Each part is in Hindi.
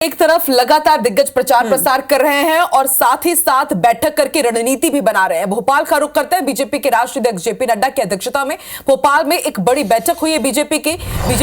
एक तरफ लगातार दिग्गज प्रचार प्रसार कर रहे हैं और साथ ही साथ बैठक करके रणनीति भी बना रहे हैं। भोपाल का रुख करते हैं बीजेपी के राष्ट्रीय अध्यक्ष जेपी नड्डा की अध्यक्षता में भोपाल में एक बड़ी बैठक हुई है। बीजेपी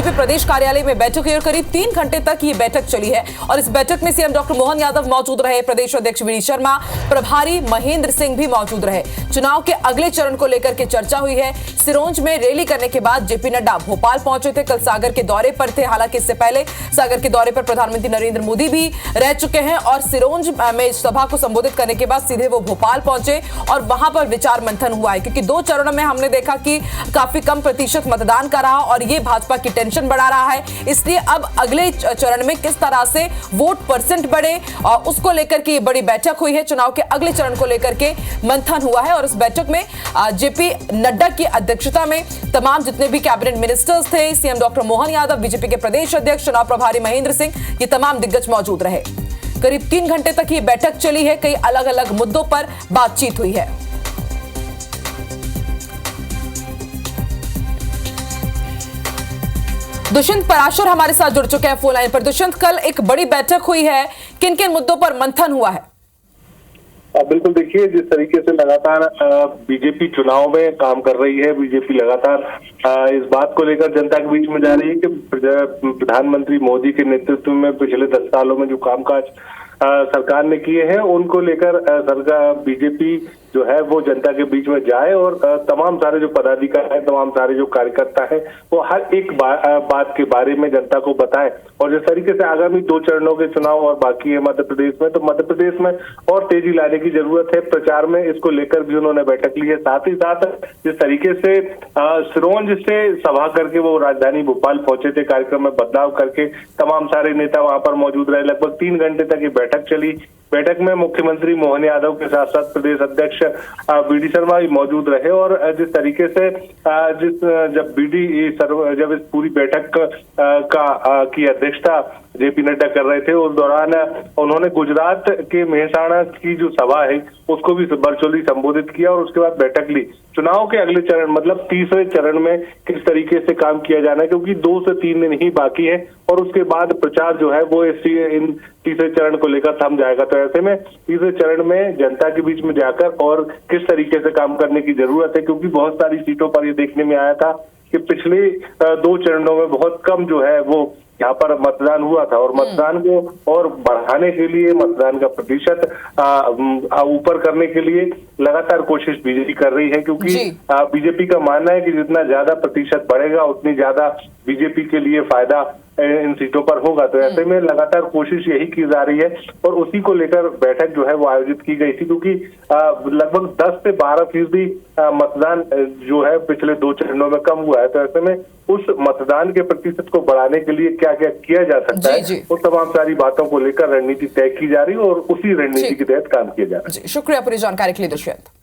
प्रदेश कार्यालय में बैठक हुई और करीब 3 घंटे तक ये बैठक चली है और इस बैठक में सीएम डॉक्टर मोहन यादव मौजूद रहे, प्रदेश अध्यक्ष वी डी शर्मा, प्रभारी महेंद्र सिंह भी मौजूद रहे। चुनाव के अगले चरण को लेकर के चर्चा हुई है। सिरोंज में रैली करने के बाद जेपी नड्डा भोपाल पहुंचे थे। कल सागर के दौरे पर थे, हालांकि इससे पहले सागर के दौरे पर प्रधानमंत्री नरेंद्र मोदी भी रह चुके हैं और सिरोंज में सभा को संबोधित करने के बाद सीधे वो भोपाल पहुंचे और वहां पर विचार मंथन हुआ है, क्योंकि 2 चरणों में हमने देखा कि काफी कम प्रतिशत मतदान का रहा और ये भाजपा की टेंशन बढ़ा रहा है। इसलिए अब अगले चरण में किस तरह से वोट परसेंट बढ़े और उसको लेकर के ये बड़ी बैठक हुई है। चुनाव के अगले चरण को लेकर के मंथन हुआ है और इस बैठक में जेपी नड्डा की अध्यक्षता में तमाम जितने भी कैबिनेट मिनिस्टर्स थे, CM doctor Mohan Yadav, BJP के प्रदेश अध्यक्ष, चुनाव प्रभारी महेंद्र सिंह, ये तमाम दिग्गज मौजूद रहे। करीब 3 घंटे तक ये बैठक चली है। कई अलग अलग मुद्दों पर बातचीत हुई है। दुष्यंत पराशर हमारे साथ जुड़ चुके हैं फोन लाइन पर। दुष्यंत, कल एक बड़ी बैठक हुई है, किन किन मुद्दों पर मंथन हुआ है? बिल्कुल, देखिए जिस तरीके से लगातार बीजेपी चुनाव में काम कर रही है, बीजेपी लगातार इस बात को लेकर जनता के बीच में जा रही है कि प्रधानमंत्री मोदी के नेतृत्व में पिछले 10 सालों में जो कामकाज सरकार ने किए हैं उनको लेकर सरकार बीजेपी जो है वो जनता के बीच में जाए और तमाम सारे जो पदाधिकारी हैं, तमाम सारे जो कार्यकर्ता हैं, वो हर एक बात के बारे में जनता को बताएं। और जिस तरीके से आगामी 2 चरणों के चुनाव और बाकी है मध्य प्रदेश में, तो मध्य प्रदेश में और तेजी लाने की जरूरत है प्रचार में, इसको लेकर भी उन्होंने बैठक ली है। साथ ही साथ जिस तरीके से सिरोंज से सभा करके वो राजधानी भोपाल पहुंचे थे, कार्यक्रम में बदलाव करके तमाम सारे नेता वहां पर मौजूद रहे। लगभग 3 घंटे तक ये बैठक चली। बैठक में मुख्यमंत्री मोहन यादव के साथ साथ प्रदेश अध्यक्ष वी डी शर्मा भी मौजूद रहे और जिस तरीके से जब इस पूरी बैठक की अध्यक्षता जेपी नड्डा कर रहे थे, उस दौरान उन्होंने गुजरात के मेहसाणा की जो सभा है उसको भी वर्चुअली संबोधित किया और उसके बाद बैठक ली। चुनाव के अगले चरण मतलब तीसरे चरण में किस तरीके से काम किया जाना है, क्योंकि 2 से 3 दिन ही बाकी है और उसके बाद प्रचार जो है वो इन तीसरे चरण को लेकर थम जाएगा। तो ऐसे में तीसरे चरण में जनता के बीच में जाकर और किस तरीके से काम करने की जरूरत है, क्योंकि बहुत सारी सीटों पर ये देखने में आया था कि पिछले 2 चरणों में बहुत कम जो है वो यहाँ पर मतदान हुआ था और मतदान को और बढ़ाने के लिए, मतदान का प्रतिशत ऊपर करने के लिए लगातार कोशिश बीजेपी कर रही है, क्योंकि बीजेपी का मानना है कि जितना ज्यादा प्रतिशत बढ़ेगा उतनी ज्यादा बीजेपी के लिए फायदा इन सीटों पर होगा। तो ऐसे में लगातार कोशिश यही की जा रही है और उसी को लेकर बैठक जो है वो आयोजित की गई थी, क्योंकि लगभग 10 से 12% मतदान जो है पिछले 2 चरणों में कम हुआ है। तो ऐसे में उस मतदान के प्रतिशत को बढ़ाने के लिए क्या क्या किया जा सकता है, वो तमाम सारी बातों को लेकर रणनीति तय की जा रही है और उसी रणनीति के तहत काम किया जा रहा है। शुक्रिया पूरी जानकारी के लिए दुष्यंत।